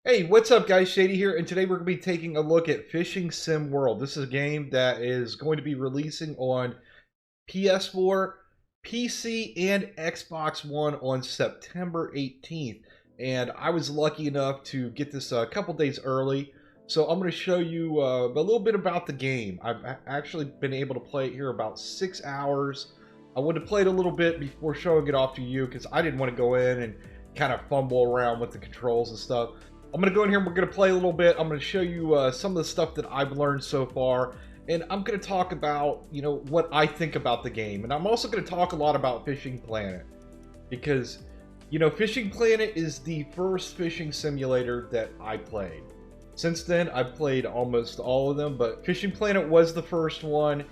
Hey, what's up guys? Shady here, and today we're going to be taking a look at Fishing Sim World. This is a game that is going to be releasing on PS4, PC, and Xbox One on September 18th. And I was lucky enough to get this a couple days early. So I'm going to show you a little bit about the game. I've actually been able to play it here about 6 hours. I wanted to play it a little bit before showing it off to you because I didn't want to go in and kind of fumble around with the controls and stuff. I'm going to go in here and we're going to play a little bit. I'm going to show you some of the stuff that I've learned so far. And I'm going to talk about, what I think about the game. And I'm also going to talk a lot about Fishing Planet. Because, Fishing Planet is the first fishing simulator that I played. Since then, I've played almost all of them. But Fishing Planet was the first one.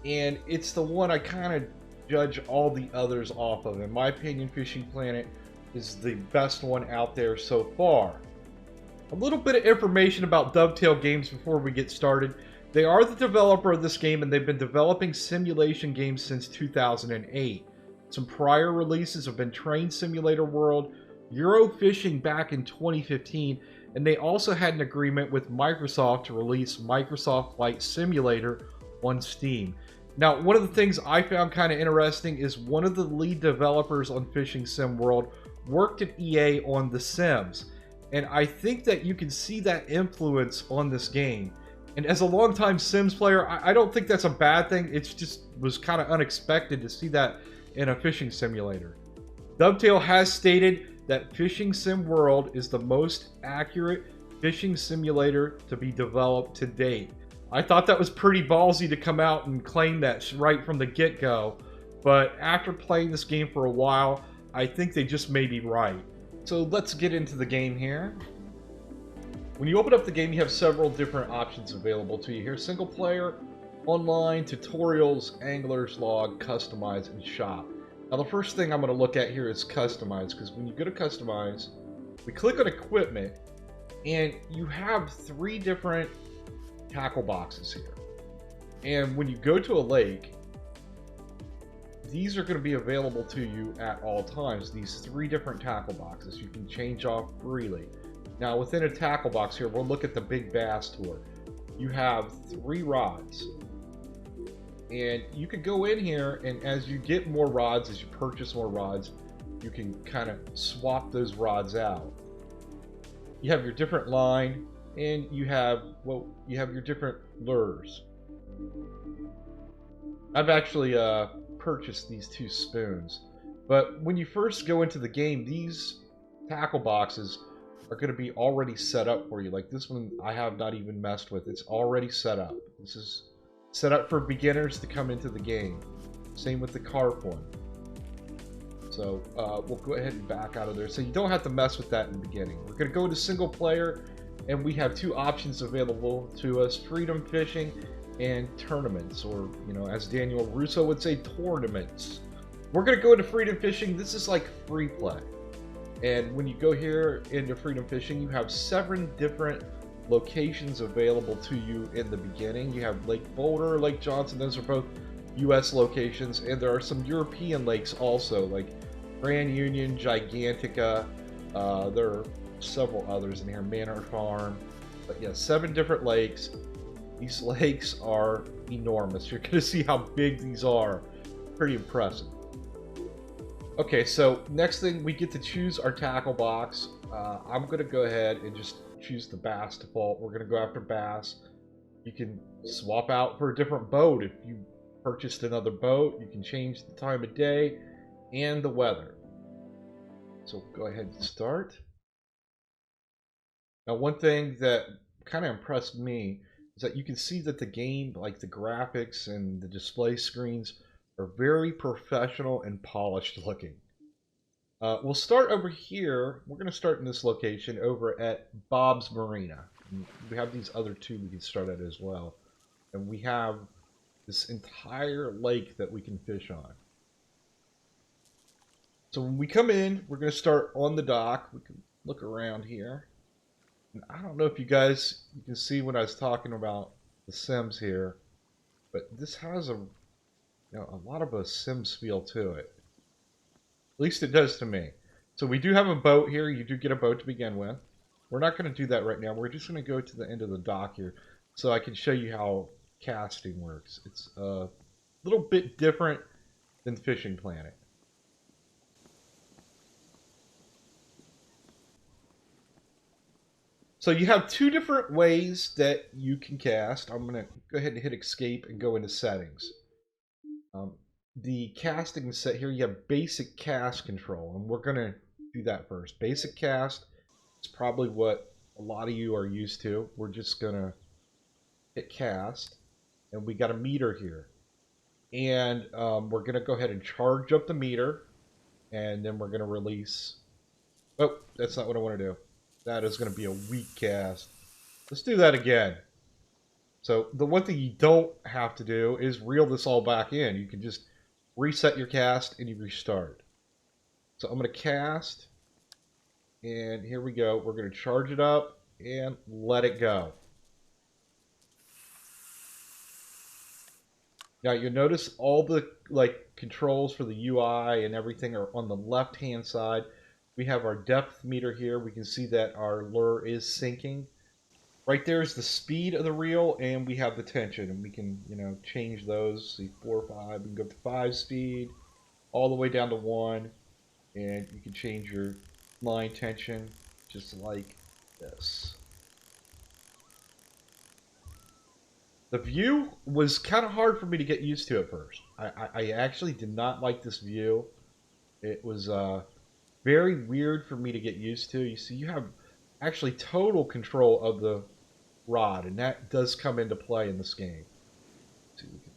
And it's the one I kind of judge all the others off of. In my opinion, Fishing Planet is the best one out there so far. A little bit of information about Dovetail Games before we get started. They are the developer of this game, and they've been developing simulation games since 2008. Some prior releases have been Train Simulator World, Eurofishing back in 2015, and they also had an agreement with Microsoft to release Microsoft Flight Simulator on Steam. Now, one of the things I found kind of interesting is one of the lead developers on Fishing Sim World worked at EA on The Sims. And I think that you can see that influence on this game. And as a longtime Sims player, I don't think that's a bad thing. It just was kind of unexpected to see that in a fishing simulator. Dovetail has stated that Fishing Sim World is the most accurate fishing simulator to be developed to date. I thought that was pretty ballsy to come out and claim that right from the get-go. But after playing this game for a while, I think they just may be right. So let's get into the game here. When you open up the game, you have several different options available to you here. Single player, online, tutorials, angler's log, customize, and shop. Now the first thing I'm going to look at here is customize, because when you go to customize, we click on equipment, and you have 3 different tackle boxes here. And when you go to a lake, these are going to be available to you at all times. These 3 different tackle boxes you can change off freely. Now within a tackle box here, we'll look at the big bass tour. You have 3 rods, and you could go in here, and as you get more rods, as you purchase more rods, you can kind of swap those rods out. You have your different line, and you have your different lures. I've actually purchased these 2 spoons, but when you first go into the game, these tackle boxes are going to be already set up for you. Like this one, I have not even messed with. It's already set up. This is set up for beginners to come into the game. Same with the carp one. So we'll go ahead and back out of there, so you don't have to mess with that in the beginning. We're going to go to single player, and we have 2 options available to us: freedom fishing and tournaments, or as Daniel Russo would say, tournaments. We're going to go into freedom fishing. This is like free play, and when you go here into freedom fishing, you have 7 different locations available to you in the beginning. You have Lake Boulder, Lake Johnson. Those are both US locations, and there are some European lakes also, like Grand Union, Gigantica. There are several others in here, Manor Farm. But yeah, 7 different lakes. These lakes are enormous. You're going to see how big these are. Pretty impressive. Okay, so next thing, we get to choose our tackle box. I'm going to go ahead and just choose the bass default. We're going to go after bass. You can swap out for a different boat. If you purchased another boat, you can change the time of day and the weather. So go ahead and start. Now, one thing that kind of impressed me is that you can see that the game, like the graphics and the display screens, are very professional and polished looking. We'll start over here. We're going to start in this location over at Bob's Marina. And we have these other 2 we can start at as well. And we have this entire lake that we can fish on. So when we come in, we're going to start on the dock. We can look around here. And I don't know if you can see when I was talking about the Sims here, but this has a lot of a Sims feel to it. At least it does to me. So we do have a boat here. You do get a boat to begin with. we're not going to do that right now. We're just going to go to the end of the dock here so I can show you how casting works. It's a little bit different than Fishing Planet. So you have two different ways that you can cast. I'm going to go ahead and hit escape and go into settings. The casting set here, you have basic cast control, and we're going to do that first. Basic cast is probably what a lot of you are used to. We're just going to hit cast, and we got a meter here. And we're going to go ahead and charge up the meter, and then we're going to release. Oh, that's not what I want to do. That is going to be a weak cast. Let's do that again. So the one thing you don't have to do is reel this all back in. You can just reset your cast and you restart. So I'm going to cast, and here we go. We're going to charge it up and let it go. Now you'll notice all the controls for the UI and everything are on the left hand side. We have our depth meter here. We can see that our lure is sinking. Right there is the speed of the reel, and we have the tension, and we can, change those. See, 4 or 5. We can go to 5 speed, all the way down to 1, and you can change your line tension just like this. The view was kind of hard for me to get used to at first. I actually did not like this view. It was very weird for me to get used to. You see, you have actually total control of the rod, and that does come into play in this game. So we can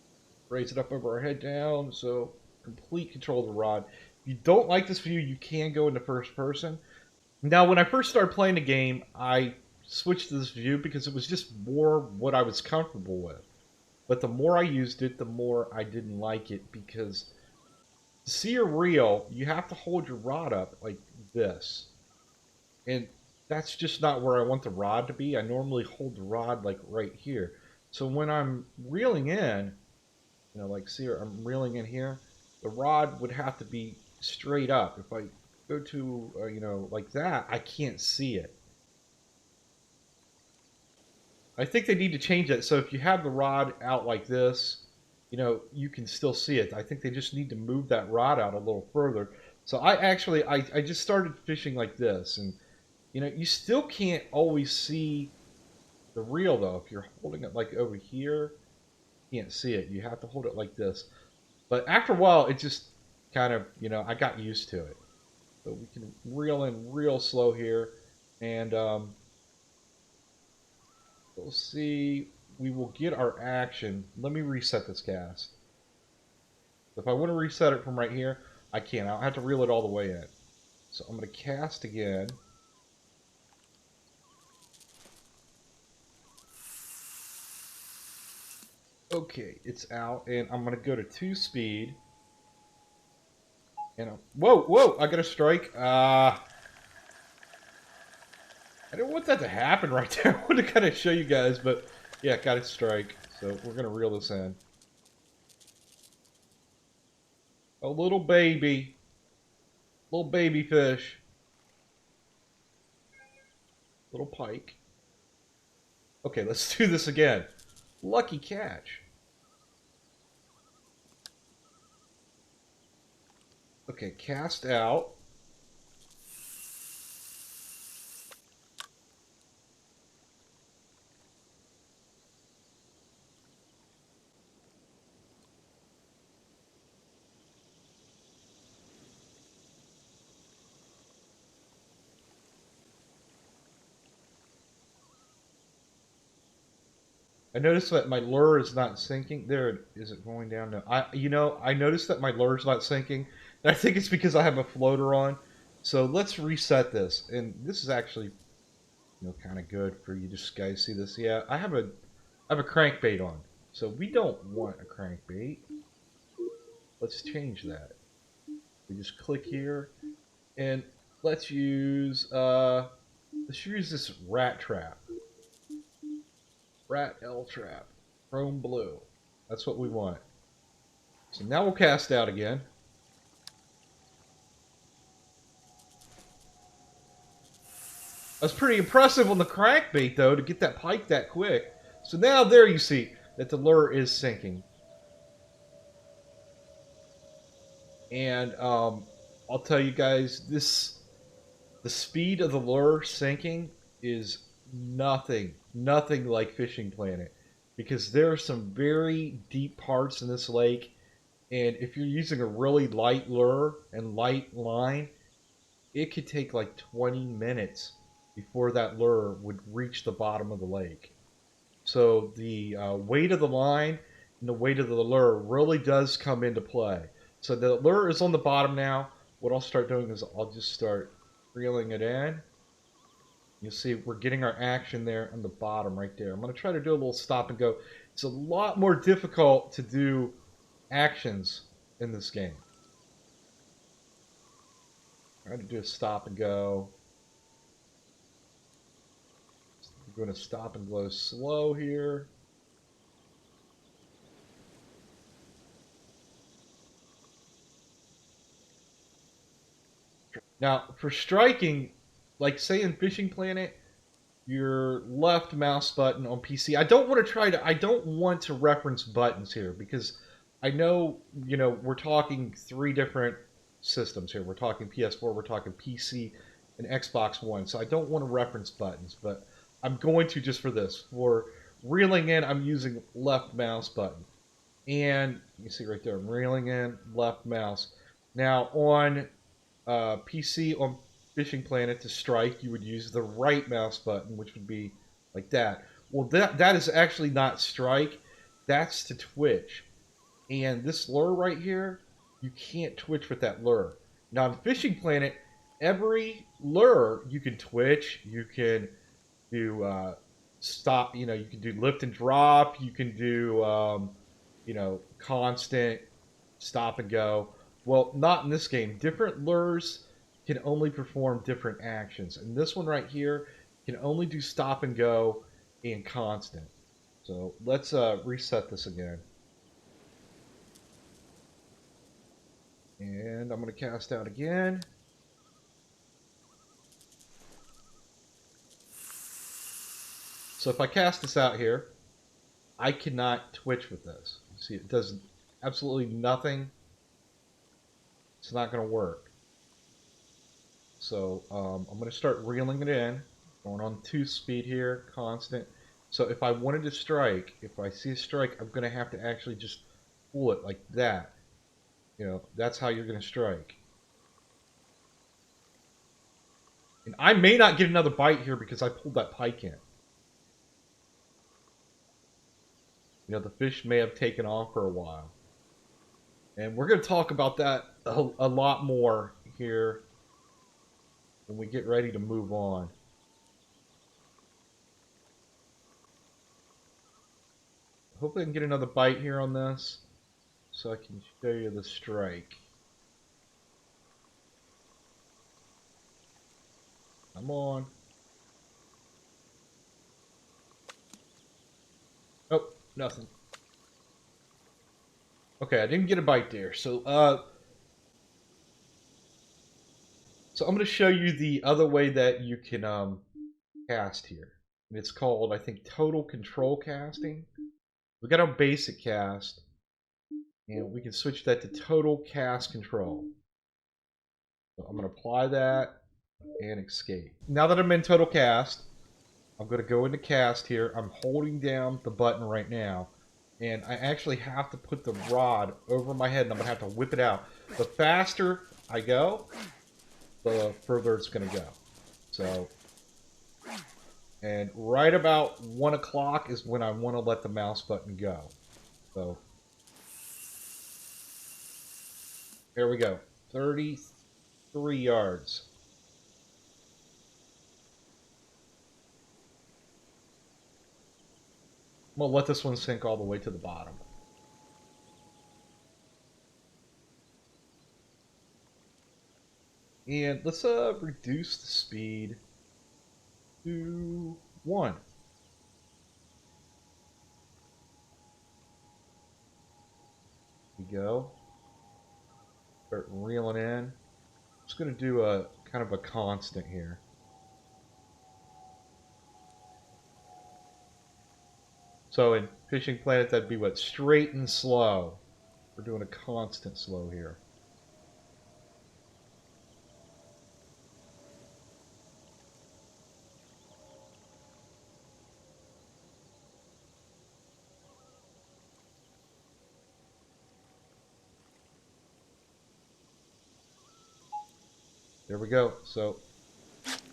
raise it up over our head down, so complete control of the rod. If you don't like this view, you can go into first person. Now, when I first started playing the game, I switched to this view because it was just more what I was comfortable with. But the more I used it, the more I didn't like it, because to see a reel, you have to hold your rod up like this. And that's just not where I want the rod to be. I normally hold the rod like right here. So when I'm reeling in, like see, I'm reeling in here, the rod would have to be straight up. If I go to, like that, I can't see it. I think they need to change that. So if you have the rod out like this, you can still see it. I think they just need to move that rod out a little further. So I just started fishing like this, and you still can't always see the reel, though. If you're holding it like over here, you can't see it. You have to hold it like this. But after a while, it just kind of, I got used to it. So we can reel in real slow here. And we'll see. We will get our action. Let me reset this cast. If I want to reset it from right here, I can't. I'll have to reel it all the way in. So I'm going to cast again. Okay, it's out, and I'm gonna go to 2 speed. And whoa! I got a strike. I didn't want that to happen right there. I wanted to kind of show you guys, but yeah, got a strike. So we're gonna reel this in. A little baby fish, little pike. Okay, let's do this again. Lucky catch. Okay, cast out. I noticed that my lure is not sinking. There, is it going down? No. I noticed that my lure is not sinking. And I think it's because I have a floater on. So let's reset this. And this is actually, kind of good for you guys see this. Yeah, I have a crankbait on. So we don't want a crankbait. Let's change that. We just click here, and let's use this rat trap. Rat L trap, chrome blue. That's what we want. So now we'll cast out again. That's pretty impressive on the crankbait, though, to get that pike that quick. So now there you see that the lure is sinking. And I'll tell you guys, the speed of the lure sinking is nothing like Fishing Planet. Because there are some very deep parts in this lake. And if you're using a really light lure and light line, it could take like 20 minutes before that lure would reach the bottom of the lake. So the weight of the line and the weight of the lure really does come into play. So the lure is on the bottom now. What I'll start doing is I'll just start reeling it in. You'll see we're getting our action there on the bottom right there. I'm going to try to do a little stop and go. It's a lot more difficult to do actions in this game. Try to do a stop and go. We're going to stop and go slow here. Now, for striking, like say in Fishing Planet, your left mouse button on PC. I don't want to reference buttons here because I know, we're talking 3 different systems here. We're talking PS4, we're talking PC, and Xbox One. So I don't want to reference buttons, but I'm going to just for this. For reeling in, I'm using left mouse button. And you see right there, I'm reeling in, left mouse. Now on PC, on Fishing Planet, to strike, you would use the right mouse button, which would be like that. Well, that is actually not strike. That's to twitch. And this lure right here, you can't twitch with that lure. Now, on Fishing Planet, every lure you can twitch. You can do stop. You can do lift and drop. You can do constant stop and go. Well, not in this game. Different lures can only perform different actions. And this one right here can only do stop and go and constant. So let's reset this again. And I'm going to cast out again. So if I cast this out here, I cannot twitch with this. You see, it does absolutely nothing. It's not going to work. So I'm going to start reeling it in. Going on 2 speed here, constant. So if I wanted to strike, if I see a strike, I'm going to have to actually just pull it like that. That's how you're going to strike. And I may not get another bite here because I pulled that pike in. The fish may have taken off for a while. And we're going to talk about that a lot more here when we get ready to move on. Hopefully I can get another bite here on this so I can show you the strike. Come on. Oh, nothing. Okay, I didn't get a bite there. So I'm going to show you the other way that you can cast here. And it's called, I think, total control casting. We got our basic cast, and we can switch that to total cast control. So I'm going to apply that and escape. Now that I'm in total cast, I'm going to go into cast here. I'm holding down the button right now, and I actually have to put the rod over my head, and I'm going to have to whip it out. The faster I go, the further it's going to go. So, and right about 1 o'clock is when I want to let the mouse button go. So, there we go. 33 yards. I'm going to let this one sink all the way to the bottom. And let's reduce the speed to 1. There we go. Start reeling in. Just going to do a kind of a constant here. So in Fishing Planet, that'd be what? Straight and slow. We're doing a constant slow here. There we go. So,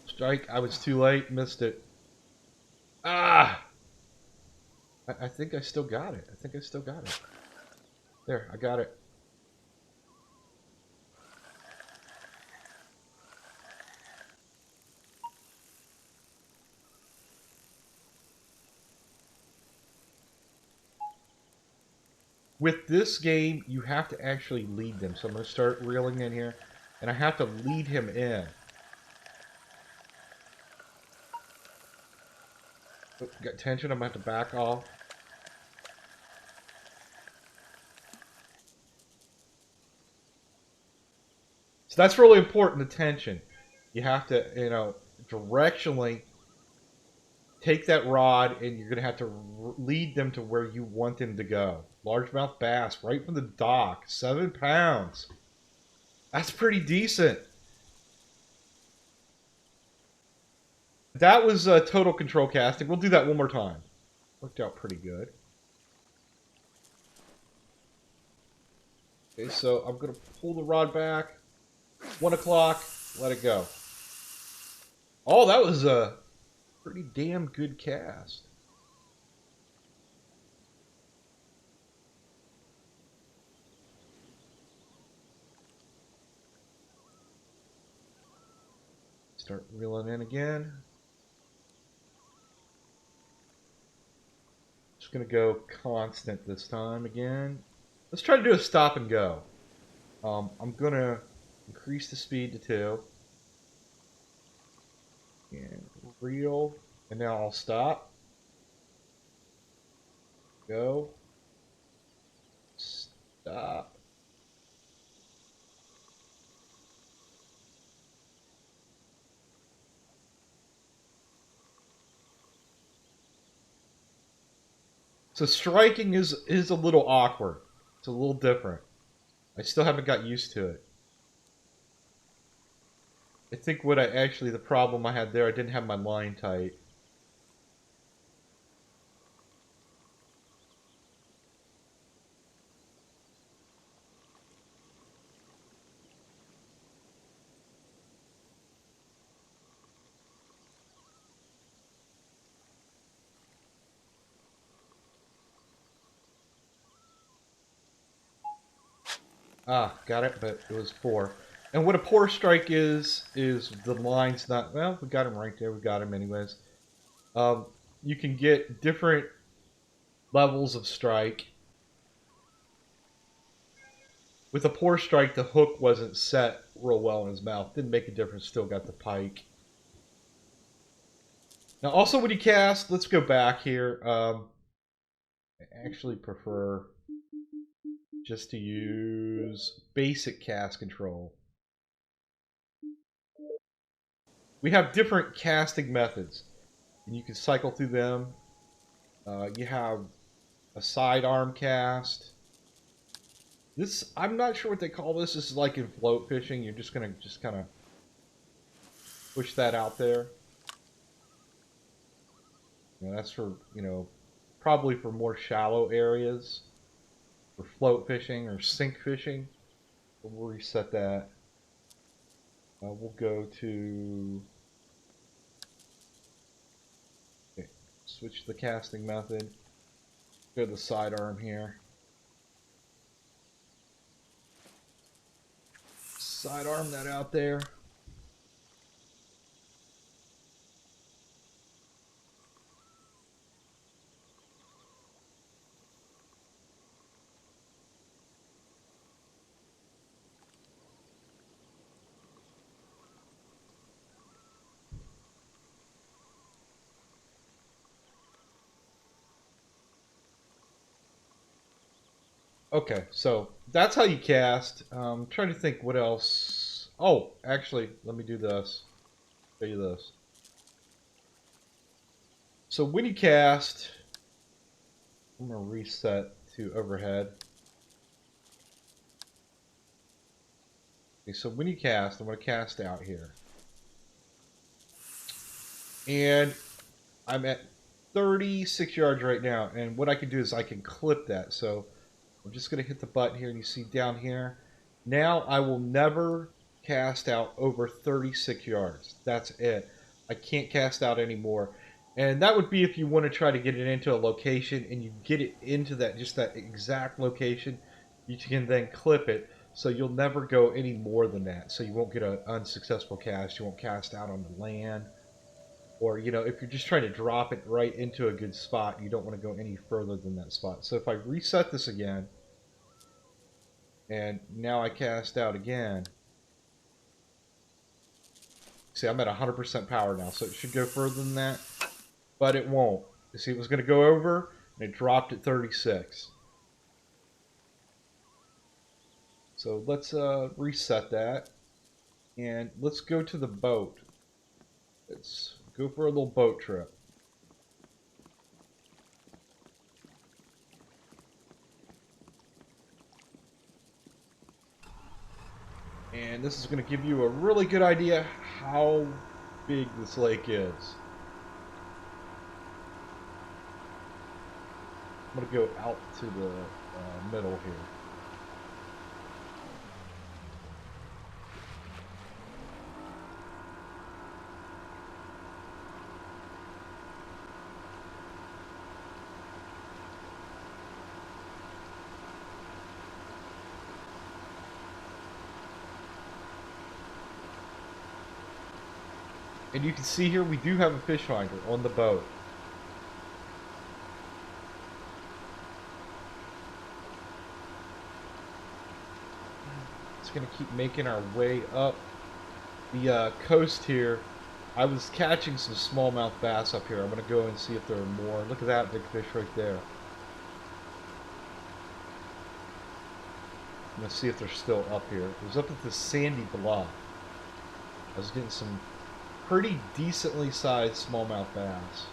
strike. I was too late. Missed it. Ah! I think I still got it. I think I still got it. There, I got it. With this game, you have to actually lead them. So I'm going to start reeling in here. And I have to lead him in. Oh, got tension. I'm going to have to back off. So that's really important, the tension. You have to, you know, directionally take that rod and you're going to have to lead them to where you want them to go. Largemouth bass right from the dock. 7 pounds. That's pretty decent. That was total control casting. We'll do that one more time. Worked out pretty good. Okay, so I'm going to pull the rod back. 1 o'clock. Let it go. Oh, that was a pretty damn good cast. Start reeling in again. Just going to go constant this time again. Let's try to do a stop and go. I'm going to increase the speed to 2. And reel. And now I'll stop. Go. Stop. So striking is a little awkward. It's a little different. I still haven't got used to it. I think the problem I had there, I didn't have my line tight. Ah, got it, but it was 4. And what a poor strike is the line's not... Well, we got him right there. We got him anyways. You can get different levels of strike. With a poor strike, the hook wasn't set real well in his mouth. Didn't make a difference. Still got the pike. Now, also when you cast, let's go back here. I actually prefer just to use basic cast control. We have different casting methods, and you can cycle through them. You have a sidearm cast. This, I'm not sure what they call this. This is like in float fishing. You're just gonna kind of push that out there. You know, that's for, you know, probably for more shallow areas, for float fishing or sink fishing. We'll reset that. We'll go to... Okay, switch the casting method. Go to the sidearm here. Sidearm that out there. Okay, so that's how you cast. Trying to think what else. Oh, actually, let me do this. Show you this. So when you cast, I'm going to reset to overhead. Okay, so when you cast, I'm going to cast out here. And I'm at 36 yards right now. And what I can do is I can clip that. So I'm just going to hit the button here and you see down here. Now I will never cast out over 36 yards. That's it. I can't cast out anymore. And that would be if you want to try to get it into a location and you get it into that just that exact location, you can then clip it. So you'll never go any more than that. So you won't get an unsuccessful cast. You won't cast out on the land. Or, you know, if you're just trying to drop it right into a good spot, you don't want to go any further than that spot. So if I reset this again, and now I cast out again, see, I'm at 100% power now, so it should go further than that, but it won't. You see, it was going to go over, and it dropped at 36. So let's reset that, and let's go to the boat. Let's go for a little boat trip. And this is going to give you a really good idea how big this lake is. I'm going to go out to the middle here. And you can see here we do have a fish finder on the boat. It's going to keep making our way up the coast here. I was catching some smallmouth bass up here. I'm going to go and see if there are more. Look at that big fish right there. I'm going to see if they're still up here. It was up at the sandy bluff. I was getting some pretty decently sized smallmouth bass.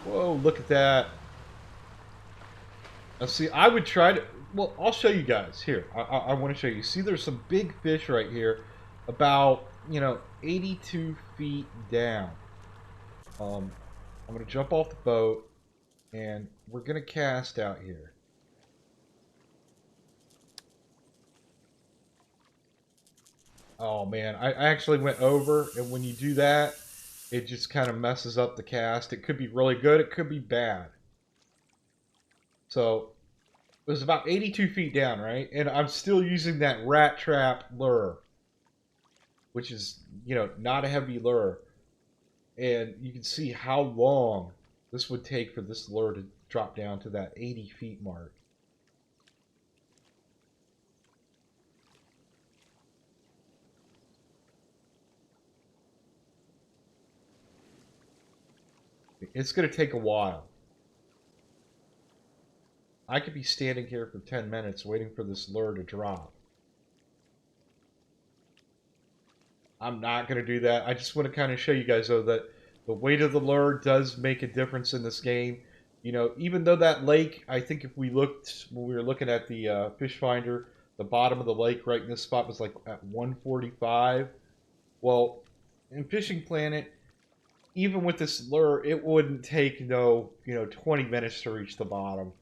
Whoa, look at that. Now see, I would try to, well, I'll show you guys. Here, I want to show you. See, there's some big fish right here, about, 82 feet down. I'm going to jump off the boat, and we're going to cast out here. Oh, man, I actually went over, and when you do that, it just kind of messes up the cast. It could be really good, it could be bad. So, it was about 82 feet down, right? And I'm still using that rat trap lure, which is, not a heavy lure. And you can see how long this would take for this lure to drop down to that 80 feet mark. It's going to take a while. I could be standing here for 10 minutes waiting for this lure to drop. I'm not going to do that. I just want to kind of show you guys, though, that the weight of the lure does make a difference in this game. Even though that lake, I think if we looked, when we were looking at the fish finder, the bottom of the lake right in this spot was like at 145. Well, in Fishing Planet, even with this lure, it wouldn't take 20 minutes to reach the bottom.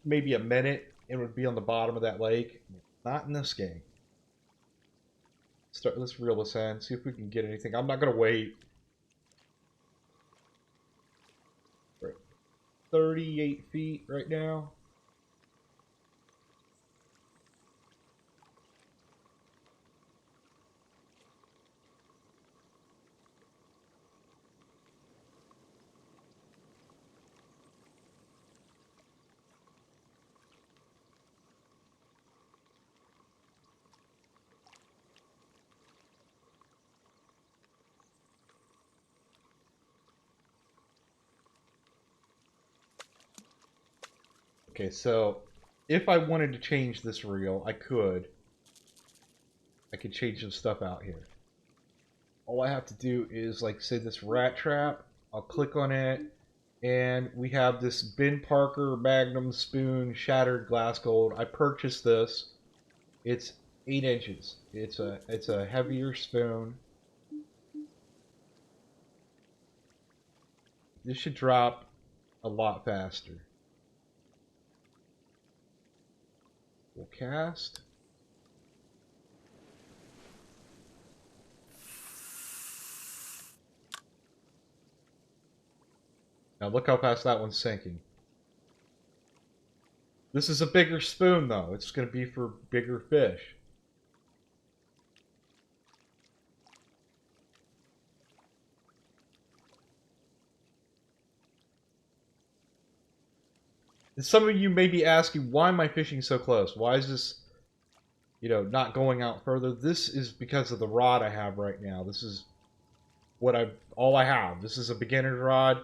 Maybe a minute, it would be on the bottom of that lake. Not in this game. Let's reel this in, see if we can get anything. I'm not going to wait. We're at 38 feet right now. Okay, so if I wanted to change this reel, I could. I can change some stuff out here. All I have to do is, like, say this rat trap. I'll click on it, and we have this Ben Parker Magnum Spoon Shattered Glass Gold. I purchased this. It's 8 inches. It's a heavier spoon. This should drop a lot faster. We'll cast. Now look how fast that one's sinking. This is a bigger spoon, though. It's going to be for bigger fish. And some of you may be asking, why am I fishing so close? Why is this, not going out further? This is because of the rod I have right now. This is all I have. This is a beginner's rod.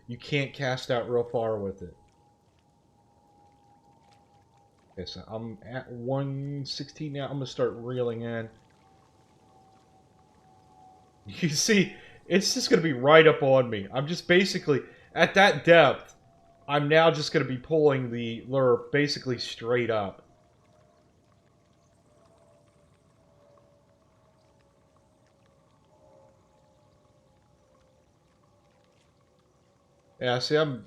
You can't cast out real far with it. Okay, so I'm at 116 now. I'm going to start reeling in. You see, it's just going to be right up on me. I'm just basically, at that depth, I'm now just going to be pulling the lure basically straight up. Yeah, see, I'm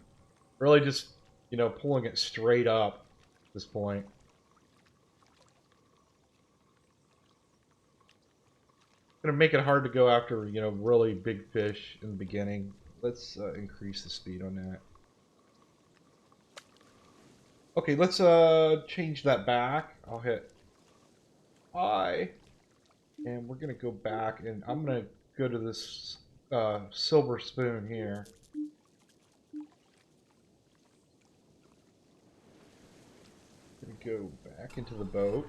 really just, pulling it straight up at this point. Gonna make it hard to go after, really big fish in the beginning. Let's increase the speed on that. Okay, let's change that back. I'll hit I, and we're gonna go back, and I'm gonna go to this silver spoon here. Gonna go back into the boat.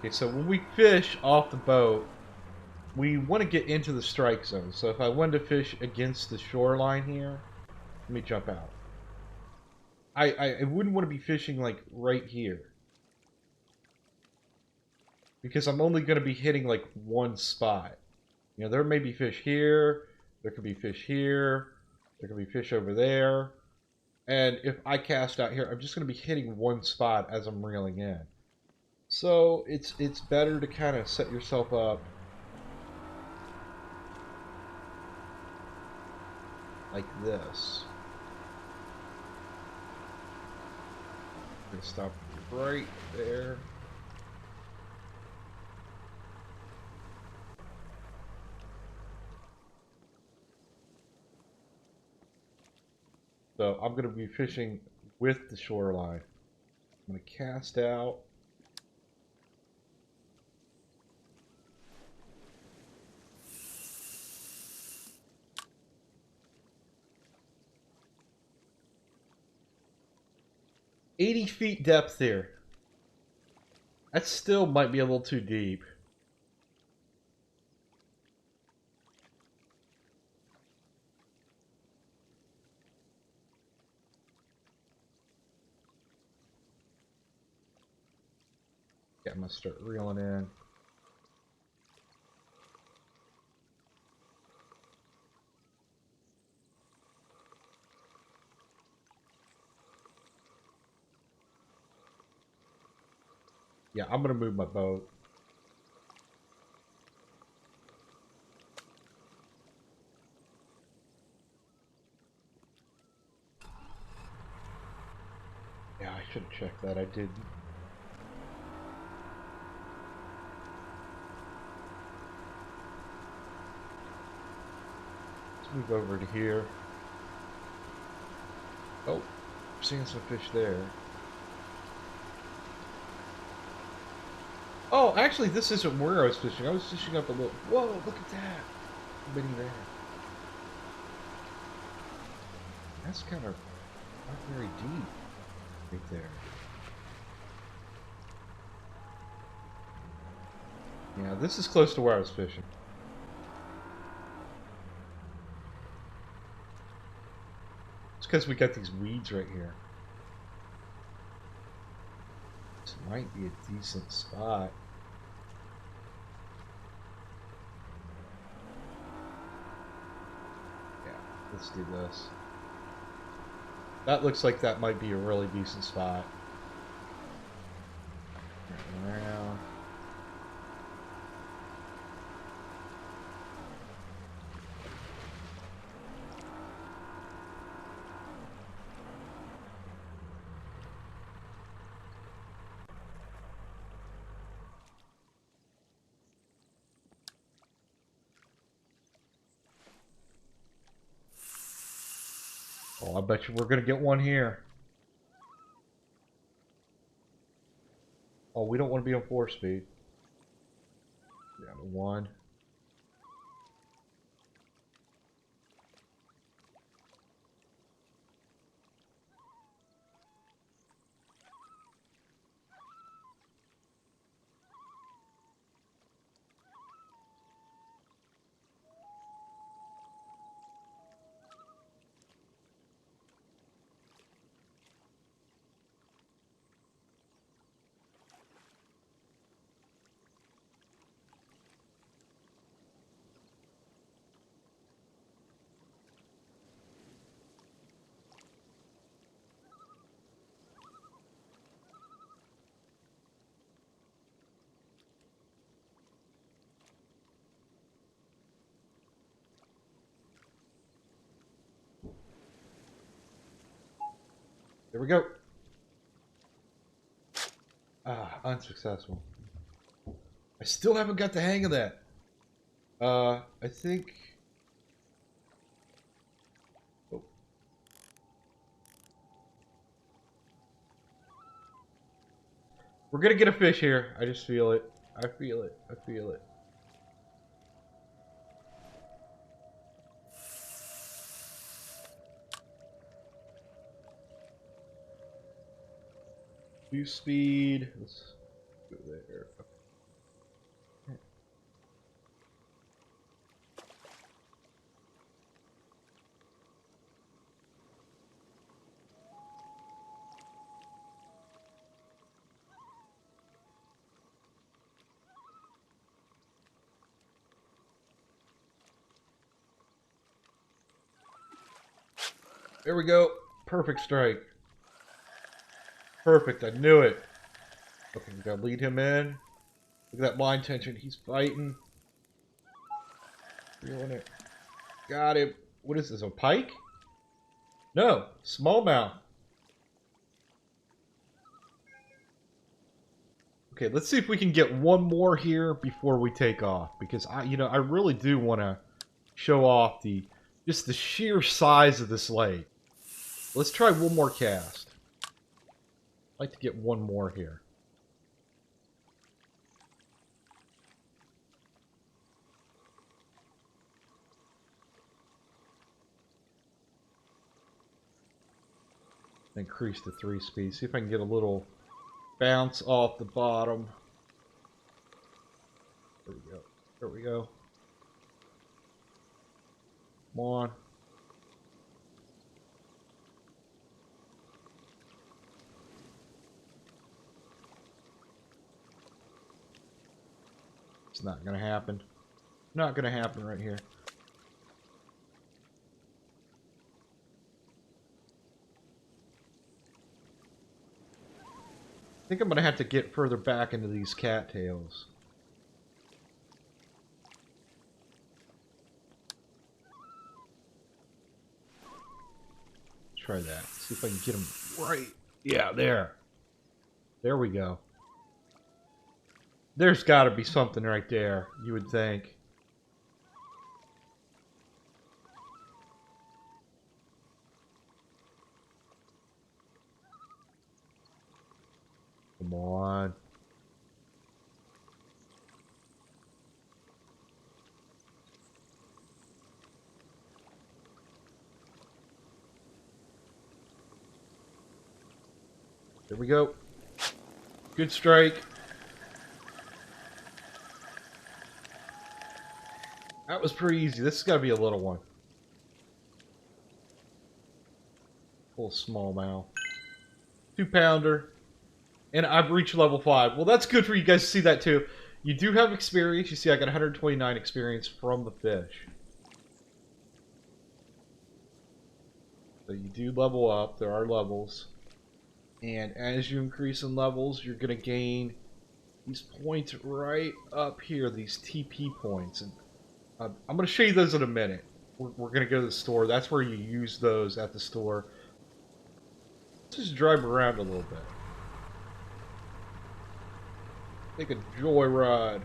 Okay, so when we fish off the boat, we want to get into the strike zone. So if I wanted to fish against the shoreline here, let me jump out. I wouldn't want to be fishing like right here, because I'm only going to be hitting like one spot. There may be fish here, there could be fish here, there could be fish over there. And if I cast out here, I'm just going to be hitting one spot as I'm reeling in. So it's better to kind of set yourself up like this. I'm going to stop right there. So I'm going to be fishing with the shoreline. I'm going to cast out. "80 feet depth here." That still might be a little too deep. Yeah, I'm gonna start reeling in. Yeah, I'm gonna move my boat. Yeah, I should have checked that. I didn't. Let's move over to here. Oh, seeing some fish there. Oh, actually, this isn't where I was fishing. I was fishing up a little. Whoa, look at that. Mini there. That's kind of not very deep right there. Yeah, this is close to where I was fishing. because we got these weeds right here. This might be a decent spot. Yeah, let's do this. That looks like that might be a really decent spot. Around. Oh, I bet you we're gonna get one here. Oh, we don't want to be on 4-speed. Down to 1. There we go. Ah, unsuccessful. I still haven't got the hang of that. I think... Oh. We're gonna get a fish here. I just feel it. I feel it. I feel it. Two speed. Let's go there. There we go. Perfect strike. Perfect. I knew it. Okay, we gotta lead him in. Look at that line tension. He's fighting. Feeling it. Got him. What is this? A pike? No. Smallmouth. Okay, let's see if we can get one more here before we take off. Because I really do want to show off just the sheer size of this lake. Let's try one more cast. I'd like to get one more here. Increase to 3 speed. See if I can get a little bounce off the bottom. There we go. There we go. Come on. It's not gonna happen. Not gonna happen right here. I think I'm gonna have to get further back into these cattails. Try that. See if I can get them right. Yeah, there. There we go. There's got to be something right there, you would think. Come on. There we go. Good strike. That was pretty easy. This has got to be a little one. Full smallmouth. 2-pounder. And I've reached level 5. Well, that's good for you guys to see that too. You do have experience. You see I got 129 experience from the fish. So you do level up. There are levels. And as you increase in levels, you're going to gain these points right up here, these TP points. And I'm going to show you those in a minute. We're going to go to the store. That's where you use those at the store. Let's just drive around a little bit. Take a joyride.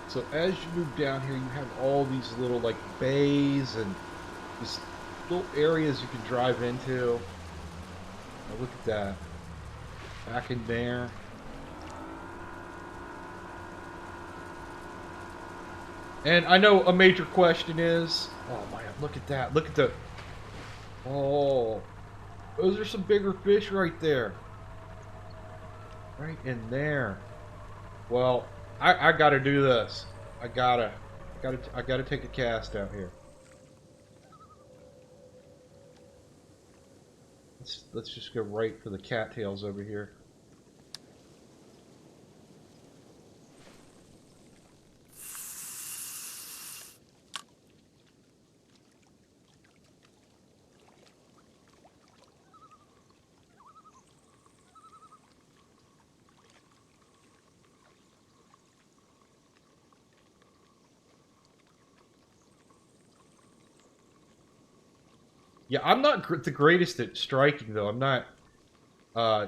So as you move down here, you have all these little like bays and just little areas you can drive into. Now look at that. Back in there. And I know a major question is, oh man, look at that. Look at the, oh, those are some bigger fish right there. Right in there. Well, I gotta do this. I gotta take a cast out here. Let's just go right for the cattails over here. Yeah, I'm not the greatest at striking, though. I'm not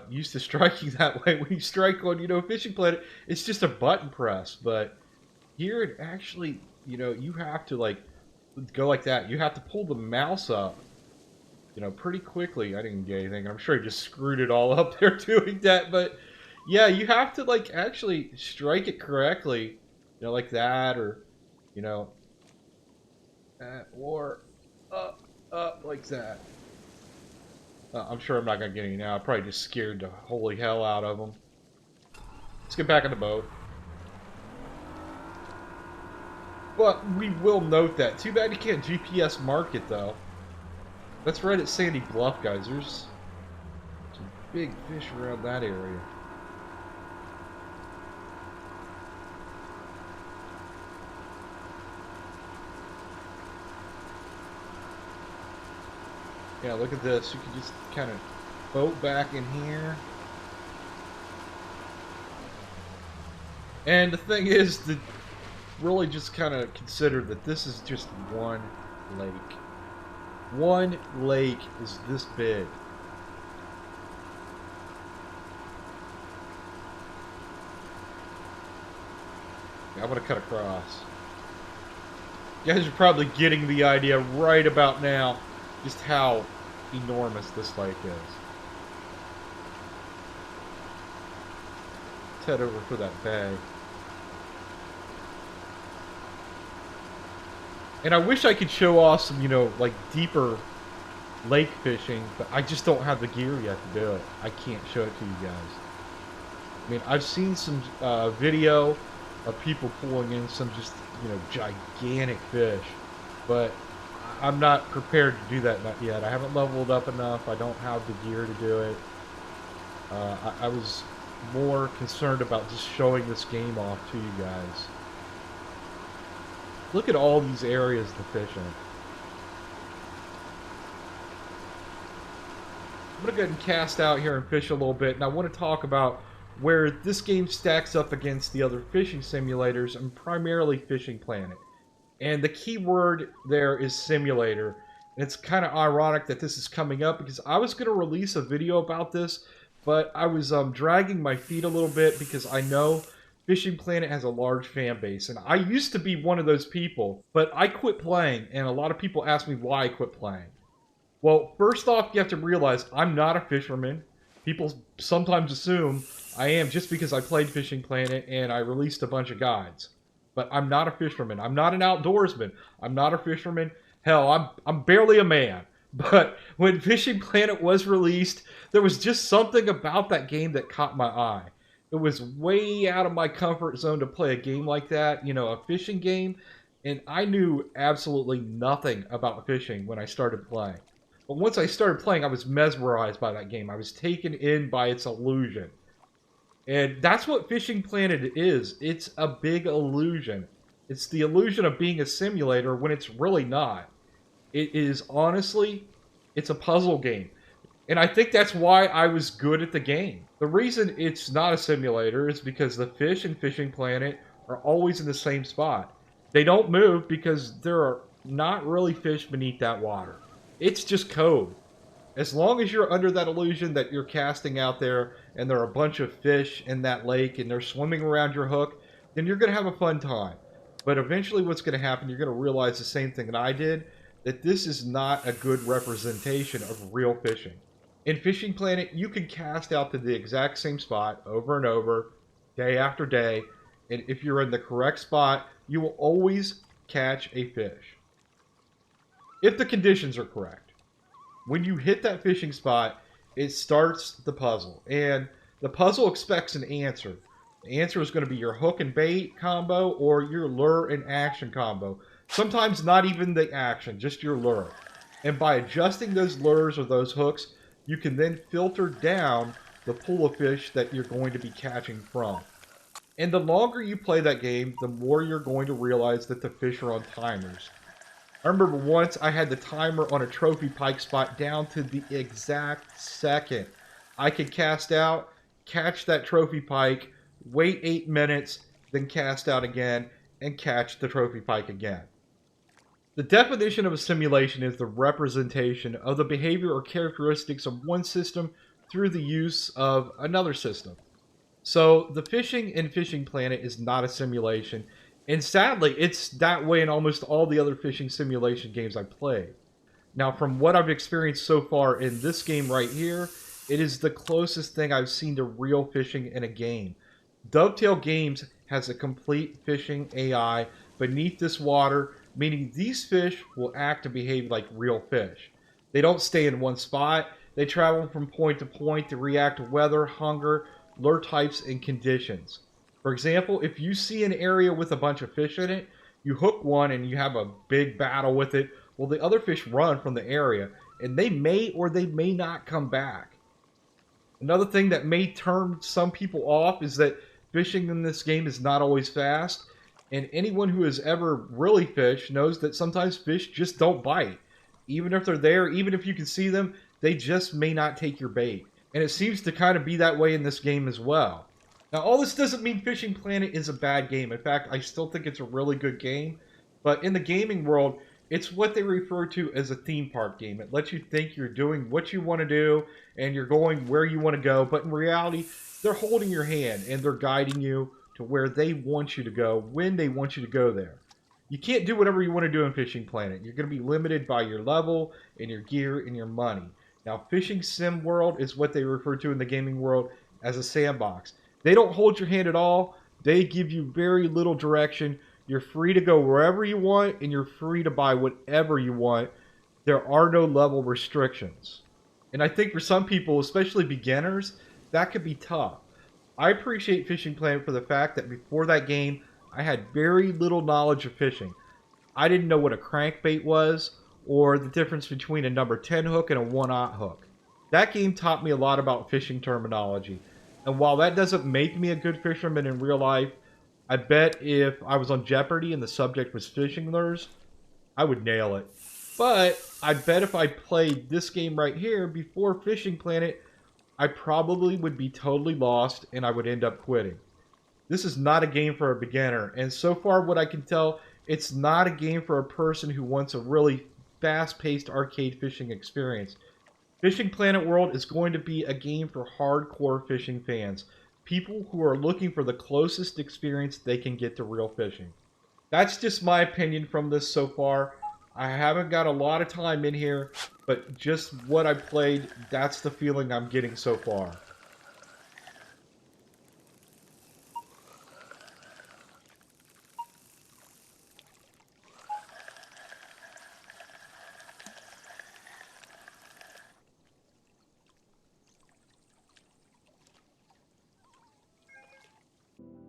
used to striking that way. When you strike on, Fishing Planet, it's just a button press. But here, it actually, you have to, like, go like that. You have to pull the mouse up, pretty quickly. I didn't get anything. I'm sure I just screwed it all up there doing that. But, yeah, you have to, like, actually strike it correctly, like that, or, or up like that. I'm sure I'm not going to get any now. I probably just scared the holy hell out of them. Let's get back in the boat. But we will note that. Too bad you can't GPS mark it, though. That's right at Sandy Bluff, guys. There's some big fish around that area. Yeah, look at this. You can just kind of boat back in here. And the thing is to really just kind of consider that this is just one lake. One lake is this big. Yeah, I'm going to cut across. You guys are probably getting the idea right about now. Just how enormous this lake is. Let's head over for that bay. And I wish I could show off some, like deeper lake fishing, but I just don't have the gear yet to do it. I can't show it to you guys. I mean, I've seen some video of people pulling in some just, gigantic fish, but I'm not prepared to do that yet. I haven't leveled up enough. I don't have the gear to do it. I was more concerned about just showing this game off to you guys. Look at all these areas to fish in. I'm going to go ahead and cast out here and fish a little bit. And I want to talk about where this game stacks up against the other fishing simulators, and primarily Fishing Planet. And the key word there is simulator. And it's kind of ironic that this is coming up because I was going to release a video about this, but I was dragging my feet a little bit because I know Fishing Planet has a large fan base. And I used to be one of those people, but I quit playing, and a lot of people ask me why I quit playing. Well, first off, you have to realize I'm not a fisherman. People sometimes assume I am just because I played Fishing Planet and I released a bunch of guides. But I'm not a fisherman. I'm not an outdoorsman. I'm not a fisherman. Hell, I'm barely a man. But when Fishing Planet was released, there was just something about that game that caught my eye. It was way out of my comfort zone to play a game like that, you know, a fishing game, and I knew absolutely nothing about fishing when I started playing. But once I started playing, I was mesmerized by that game. I was taken in by its illusion. And that's what Fishing Planet is. It's a big illusion. It's the illusion of being a simulator when it's really not. It is honestly, it's a puzzle game. And I think that's why I was good at the game. The reason it's not a simulator is because the fish in Fishing Planet are always in the same spot. They don't move because there are not really fish beneath that water. It's just code. As long as you're under that illusion that you're casting out there and there are a bunch of fish in that lake and they're swimming around your hook, then you're going to have a fun time. But eventually, what's going to happen, you're going to realize the same thing that I did, that this is not a good representation of real fishing. In Fishing Planet, you can cast out to the exact same spot over and over, day after day, and if you're in the correct spot, you will always catch a fish. If the conditions are correct. When you hit that fishing spot, it starts the puzzle. And the puzzle expects an answer. The answer is going to be your hook and bait combo or your lure and action combo. Sometimes not even the action, just your lure. And by adjusting those lures or those hooks, you can then filter down the pool of fish that you're going to be catching from. And the longer you play that game, the more you're going to realize that the fish are on timers. I remember once I had the timer on a trophy pike spot down to the exact second. I could cast out, catch that trophy pike, wait 8 minutes, then cast out again, and catch the trophy pike again. The definition of a simulation is the representation of the behavior or characteristics of one system through the use of another system. So the fishing in Fishing Planet is not a simulation, and sadly, it's that way in almost all the other fishing simulation games I played. Now, from what I've experienced so far in this game right here, it is the closest thing I've seen to real fishing in a game. Dovetail Games has a complete fishing AI beneath this water, meaning these fish will act and behave like real fish. They don't stay in one spot. They travel from point to point to react to weather, hunger, lure types, and conditions. For example, if you see an area with a bunch of fish in it, you hook one and you have a big battle with it, well, the other fish run from the area, and they may or they may not come back. Another thing that may turn some people off is that fishing in this game is not always fast, and anyone who has ever really fished knows that sometimes fish just don't bite. Even if they're there, even if you can see them, they just may not take your bait. And it seems to kind of be that way in this game as well. Now, all this doesn't mean Fishing Planet is a bad game. In fact, I still think it's a really good game. But in the gaming world, it's what they refer to as a theme park game. It lets you think you're doing what you want to do and you're going where you want to go. But in reality, they're holding your hand and they're guiding you to where they want you to go when they want you to go there. You can't do whatever you want to do in Fishing Planet. You're going to be limited by your level and your gear and your money. Now, Fishing Sim World is what they refer to in the gaming world as a sandbox. They don't hold your hand at all. They give you very little direction. You're free to go wherever you want, and you're free to buy whatever you want. There are no level restrictions. And I think for some people, especially beginners, that could be tough. I appreciate Fishing Planet for the fact that before that game, I had very little knowledge of fishing. I didn't know what a crankbait was, or the difference between a number 10 hook and a 1/0 hook. That game taught me a lot about fishing terminology. And while that doesn't make me a good fisherman in real life, I bet if I was on Jeopardy and the subject was fishing lures, I would nail it. But I bet if I played this game right here before Fishing Planet, I probably would be totally lost and I would end up quitting. This is not a game for a beginner, and so far what I can tell, it's not a game for a person who wants a really fast-paced arcade fishing experience. Fishing Planet World is going to be a game for hardcore fishing fans, people who are looking for the closest experience they can get to real fishing. That's just my opinion from this so far. I haven't got a lot of time in here, but just what I played, that's the feeling I'm getting so far.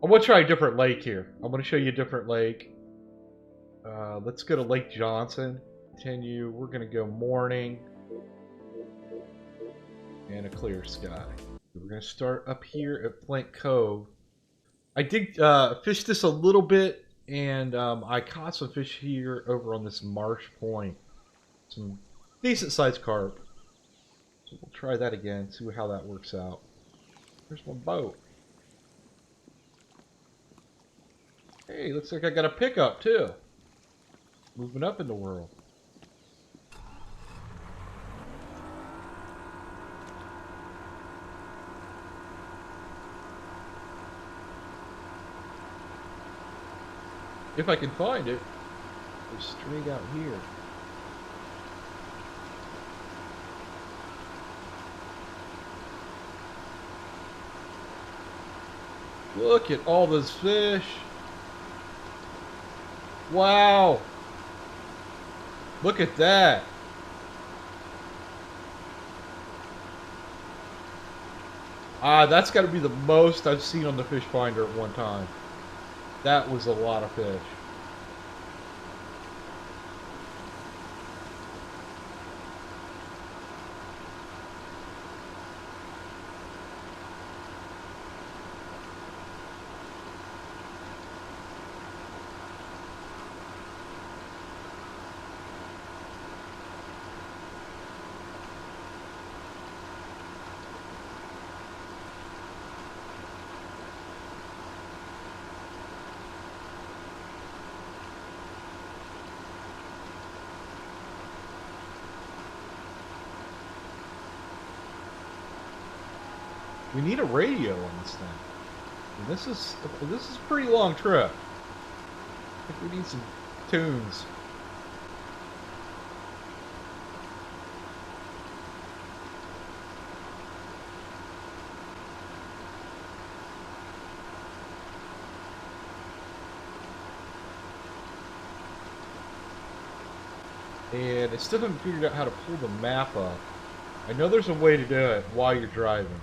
I'm gonna try a different lake here. I'm gonna show you a different lake. Let's go to Lake Johnson. Continue. We're gonna go morning and a clear sky. We're gonna start up here at Flint Cove. I did fish this a little bit, and I caught some fish here over on this marsh point. Some decent sized carp. So we'll try that again, see how that works out. There's my boat. Hey, looks like I got a pickup too. Moving up in the world. If I can find it, it's straight out here. Look at all those fish. Wow. Look at that. That's got to be the most I've seen on the fish finder at one time. That was a lot of fish. We need a radio on this thing. And this is a pretty long trip. I think we need some tunes. And I still haven't figured out how to pull the map up. I know there's a way to do it while you're driving.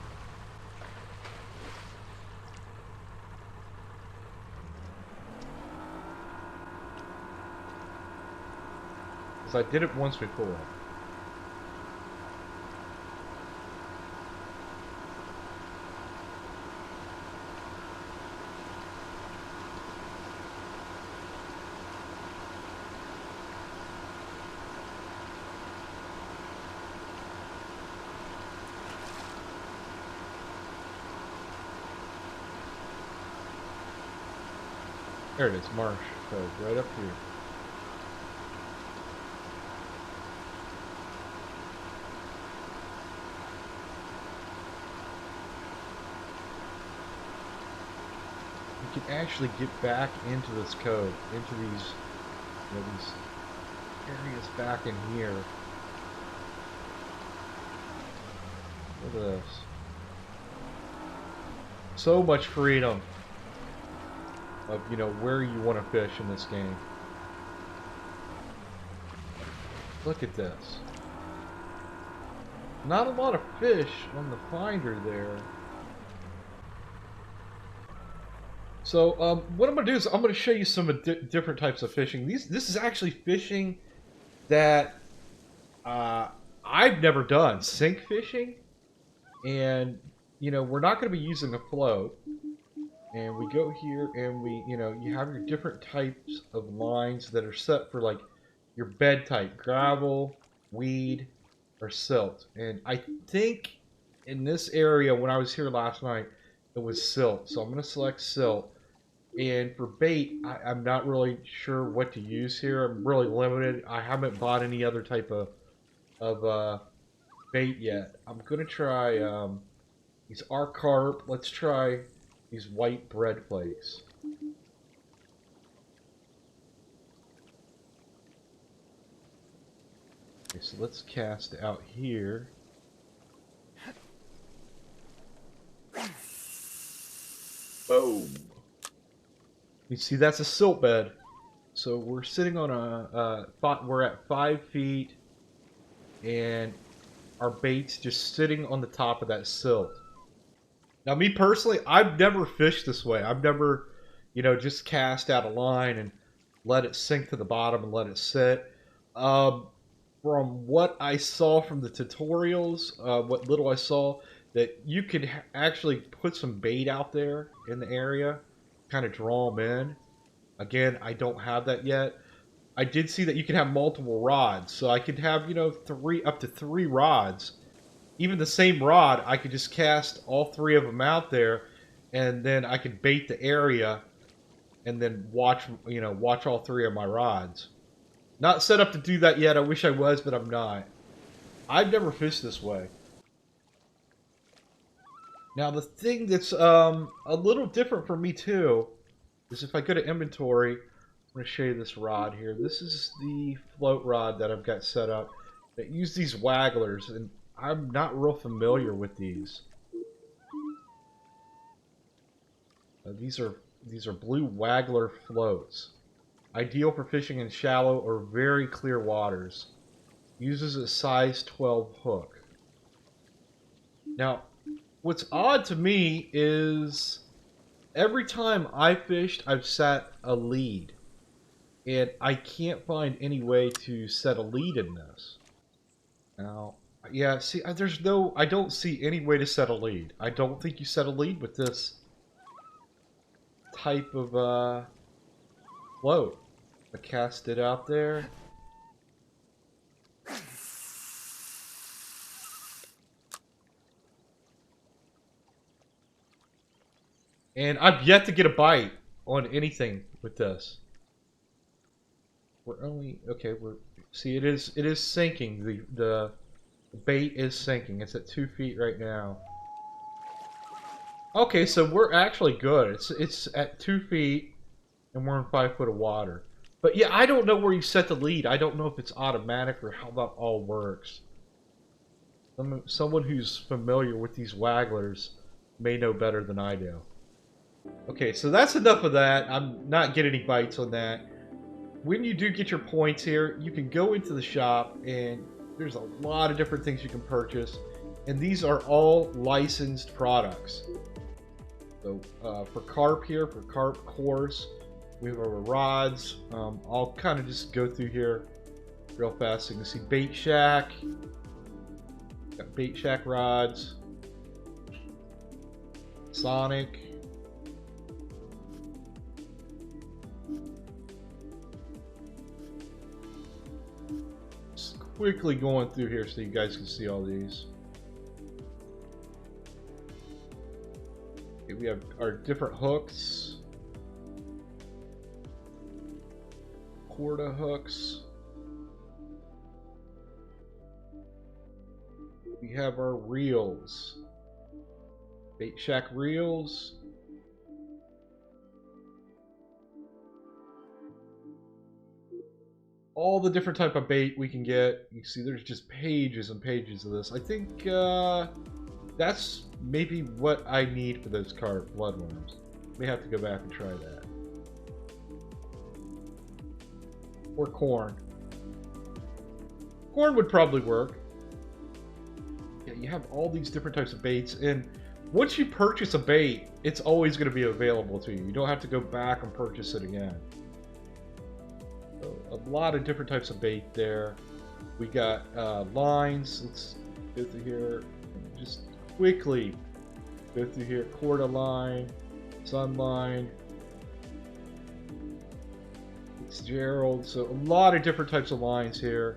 Because I did it once before. There it is, Marsh Cove, right up here. You can actually get back into this cove, into these, you know, these areas back in here. Look at this. So much freedom of, you know, where you want to fish in this game. Look at this. Not a lot of fish on the finder there. So what I'm going to do is I'm going to show you some different types of fishing. This is actually fishing that I've never done. Sink fishing. And, you know, we're not going to be using a float. And we go here and we, you know, you have your different types of lines that are set for like your bed type, gravel, weed, or silt. And I think in this area, when I was here last night, it was silt. So I'm going to select silt. And for bait, I'm not really sure what to use here. I'm really limited. I haven't bought any other type of bait yet. I'm going to try these are carp. Let's try these white bread flakes. Okay, so let's cast out here. Boom. You see, that's a silt bed. So we're sitting on we're at 5 feet, and our bait's just sitting on the top of that silt. Now, me personally, I've never fished this way. I've never, just cast out a line and let it sink to the bottom and let it sit. Um, from what I saw from the tutorials, what little I saw, that you could actually put some bait out there in the area, kind of draw them in. Again, I don't have that yet. I did see that you can have multiple rods, so I could have, up to three rods. Even the same rod, I could just cast all three of them out there, and then I could bait the area, and then watch all three of my rods. Not set up to do that yet. I wish I was, but I'm not. I've never fished this way. Now, the thing that's a little different for me, too, is if I go to inventory, I'm going to show you this rod here. This is the float rod that I've got set up that use these wagglers, and I'm not real familiar with these. These are blue waggler floats. Ideal for fishing in shallow or very clear waters. Uses a size 12 hook. Now, what's odd to me is every time I fished, I've set a lead. And I can't find any way to set a lead in this. Now, yeah, see, I don't see any way to set a lead. I don't think you set a lead with this type of float. I cast it out there. And I've yet to get a bite on anything with this. See, it is sinking. The bait is sinking. It's at 2 feet right now. Okay, so we're actually good. It's at 2 feet, and we're in 5 foot of water. But yeah, I don't know where you set the lead. I don't know if it's automatic or how that all works. Someone who's familiar with these wagglers may know better than I do. Okay, so that's enough of that. I'm not getting any bites on that. When you do get your points here, you can go into the shop, and there's a lot of different things you can purchase. And these are all licensed products. So for carp here, for carp course, we have our rods. I'll kind of just go through here real fast so you can see Bait Shack. Got Bait Shack rods. Sonic. Just quickly going through here so you guys can see all these. Okay, we have our different hooks. Quarter hooks. We have our reels. Bait Shack reels. All the different type of bait we can get. You see there's just pages and pages of this. I think that's maybe what I need for those carp bloodworms. May have to go back and try that. Or corn. Corn would probably work. Yeah, you have all these different types of baits, and once you purchase a bait, it's always going to be available to you. You don't have to go back and purchase it again. So, a lot of different types of bait there. We got lines. Let's go through here and just quickly go through here. Quarter line, sun line, Gerald. So a lot of different types of lines here.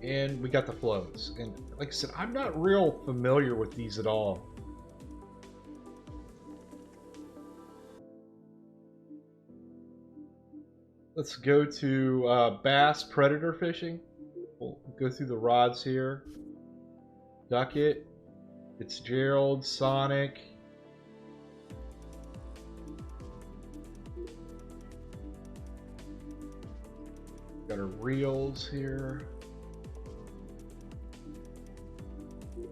And we got the floats. And like I said, I'm not real familiar with these at all. Let's go to bass predator fishing. We'll go through the rods here. Ducket, Fitzgerald, Sonic. Got our reels here.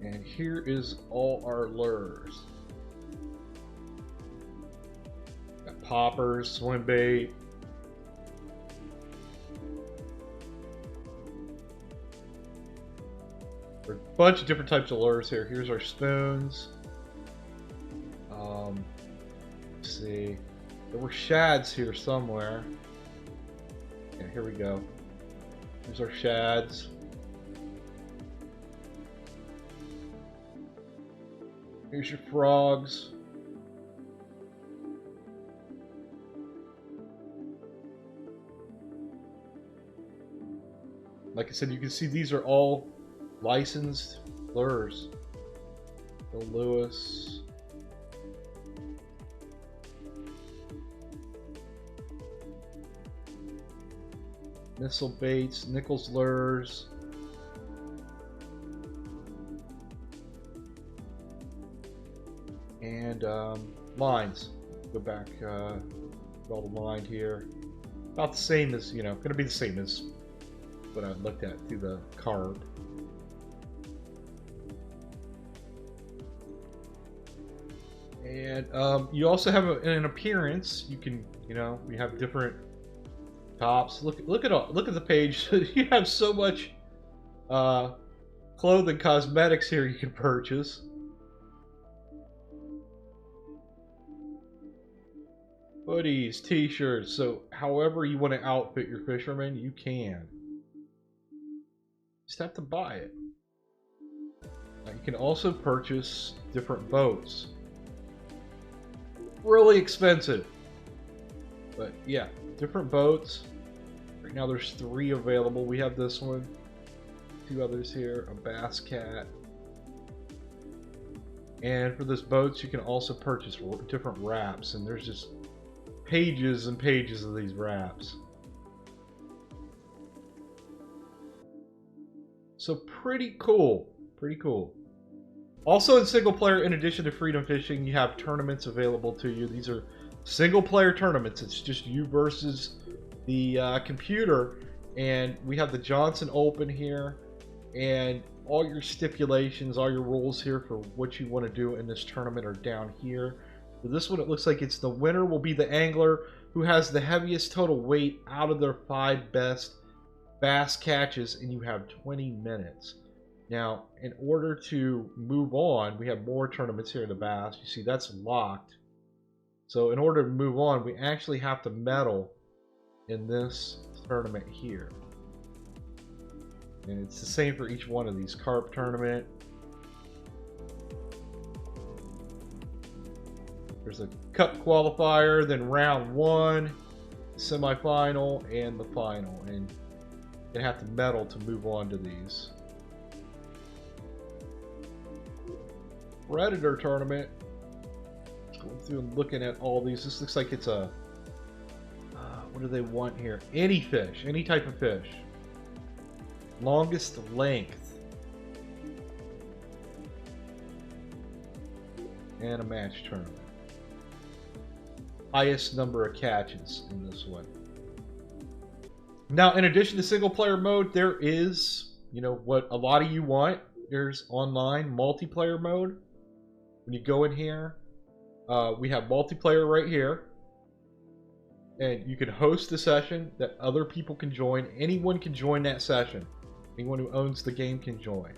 And here is all our lures. Got poppers, swim bait. There's a bunch of different types of lures here. Here's our spoons. Let's see. There were shads here somewhere. Yeah, here we go. Here's our shads. Here's your frogs. Like I said, you can see these are all licensed lures. Bill Lewis. Missile baits, Nichols lures. And lines. Go back, all the line here. About the same as, you know, going to be the same as what I looked at through the carp. And you also have an appearance. You can, you know, we have different tops. Look at the page. You have so much clothing, cosmetics here you can purchase. Hoodies, t-shirts. So however you want to outfit your fishermen, you can. Just have to buy it. Now, you can also purchase different boats. Really expensive. But yeah, different boats. Right now there's 3 available. We have this one. 2 others here. A bass cat. And for this boats, you can also purchase different wraps. And there's just pages and pages of these wraps. So pretty cool. Pretty cool. Also in single player, in addition to Freedom Fishing, you have tournaments available to you. These are single player tournaments. It's just you versus the computer. And we have the Johnson Open here. And all your stipulations, all your rules here for what you want to do in this tournament are down here. For this one, it looks like it's the winner will be the angler who has the heaviest total weight out of their 5 best bass catches, and you have 20 minutes. Now, in order to move on, we have more tournaments here in the bass. You see, that's locked. So in order to move on, we actually have to medal in this tournament here. And it's the same for each one of these. Carp tournament. There's a cup qualifier, then round 1, semifinal, and the final. And you have to medal to move on to these. Predator tournament. Going through and looking at all these. This looks like it's a what do they want here? Any fish, any type of fish. Longest length. And a match tournament. Highest number of catches in this one. Now, in addition to single player mode, there is, you know, what a lot of you want. There's online multiplayer mode. When you go in here, we have multiplayer right here. And you can host a session that other people can join. Anyone can join that session. Anyone who owns the game can join.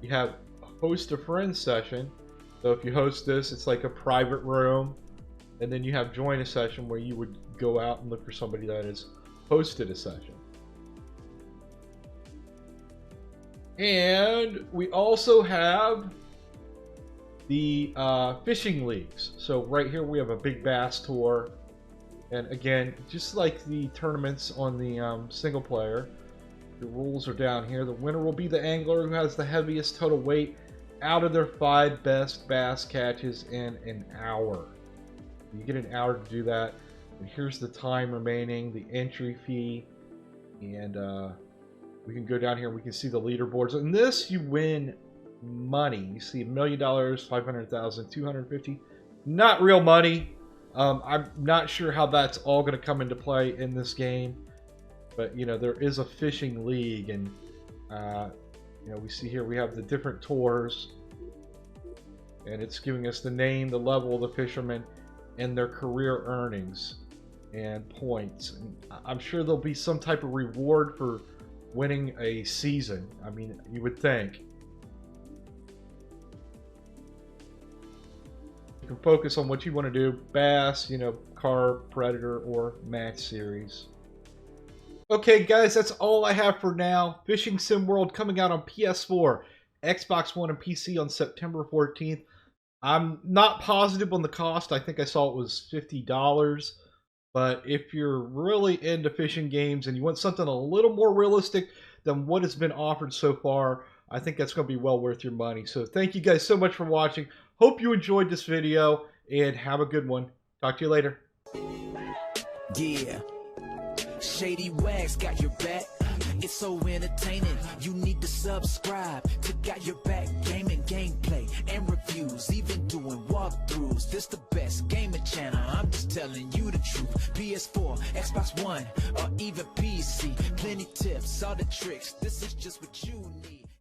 You have a host a friend session. So if you host this, it's like a private room. And then you have join a session where you would go out and look for somebody that has hosted a session. And we also have the fishing leagues. So right here we have a big bass tour. And again, just like the tournaments on the single player, the rules are down here. The winner will be the angler who has the heaviest total weight out of their 5 best bass catches in an hour. You get an hour to do that. And here's the time remaining, the entry fee. And we can go down here and we can see the leaderboards. In this, you win money. You see $1 million, 500,000, 250. Not real money. I'm not sure how that's all going to come into play in this game. But, you know, there is a fishing league. And, you know, we see here we have the different tours. And it's giving us the name, the level of the fisherman, and their career earnings and points. And I'm sure there'll be some type of reward for winning a season. I mean, you would think. You can focus on what you want to do: bass, carp, predator, or match series. Okay, guys, that's all I have for now. Fishing Sim World coming out on PS4, Xbox One, and PC on September 14th. I'm not positive on the cost. I think I saw it was $50. But if you're really into fishing games and you want something a little more realistic than what has been offered so far, I think that's going to be well worth your money. So thank you guys so much for watching. Hope you enjoyed this video, and have a good one. Talk to you later. Yeah, Shady Wags got your back. It's so entertaining. You need to subscribe to Got Your Back gaming, gameplay, and reviews. Even doing walkthroughs. This the best gaming channel. I'm just telling you the truth. PS4, Xbox One, or even PC. Plenty tips, all the tricks. This is just what you